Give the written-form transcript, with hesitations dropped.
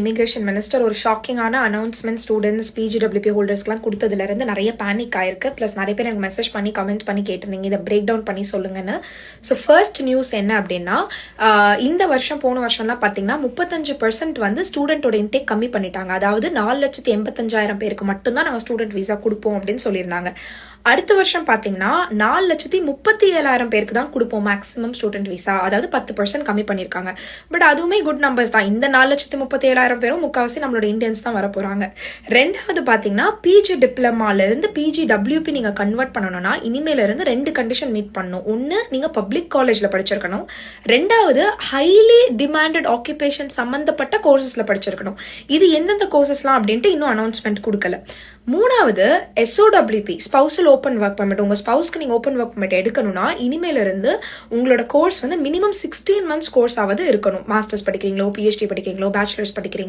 Immigration minister ஒரு ஷாக்கிங்கான announcement students பிஜிடபிள்யூபி ஹோல்டர்ஸ்க்குலாம் கொடுத்ததுலேருந்து நிறைய panic ஆயிருக்கு. ப்ளஸ் நிறைய பேர் எனக்கு மெசேஜ் பண்ணி கமெண்ட் பண்ணி கேட்டிருந்தீங்க இதை பிரேக் டவுன் பண்ணி சொல்லுங்கன்னு. ஸோ ஃபர்ஸ்ட் நியூஸ் என்ன அப்படின்னா, இந்த வருஷம் போன வருஷம்லாம் பார்த்தீங்கன்னா 35% வந்து ஸ்டூடெண்டோட இன்டேக் கம்மி பண்ணிட்டாங்க. அதாவது 4,85,000 பேருக்கு மட்டும்தான் நாங்கள் ஸ்டூடெண்ட் விசா கொடுப்போம் அப்படின்னு சொல்லியிருந்தாங்க. அடுத்த வருஷம் பார்த்தீங்கன்னா 4,37,000 பேருக்கு தான் கொடுப்போம் மேக்ஸிமம் ஸ்டூடெண்ட் விசா. அதாவது 10% கம்மி பண்ணியிருக்காங்க. பட் அதுவுமே குட் நம்பர்ஸ் தான். இந்த 4,37,000 பேரும் முக்கால்வாசி நம்மளோட இந்தியன்ஸ் தான் வர போறாங்க. ரெண்டாவது பாத்தீங்கன்னா பிஜி டிப்ளமால இருந்து பிஜி டபிள்யூபி நீங்க கன்வெர்ட் பண்ணணும்னா இனிமேல இருந்து 2 கண்டிஷன் மீட் பண்ணணும். ஒன்னு நீங்க பப்ளிக் காலேஜ்ல படிச்சிருக்கணும். ரெண்டாவது ஹைலி டிமாண்டட் ஆக்குபேஷன் சம்பந்தப்பட்ட கோர்சஸ்ல படிச்சிருக்கணும். இது எந்தெந்த கோர்சஸ்லாம் அப்படின்ட்டு இன்னும் அனௌன்ஸ்மெண்ட் கொடுக்கல. மூணாவது SOWP spousal open work permit. உங்க ஸ்பௌஸ்க்கு நீங்க ஓப்பன் ஒர்க் பர்மிட் எடுக்கணும்னா இனிமேல இருந்து உங்களோட கோர்ஸ் வந்து மினிமம் 16 months கோர்ஸ் ஆவது இருக்கணும். மாஸ்டர்ஸ் படிக்கிறீங்களோ, PhD படிக்கிறீங்களோ, பேச்சுலர்ஸ் படிக்கிறீங்களோ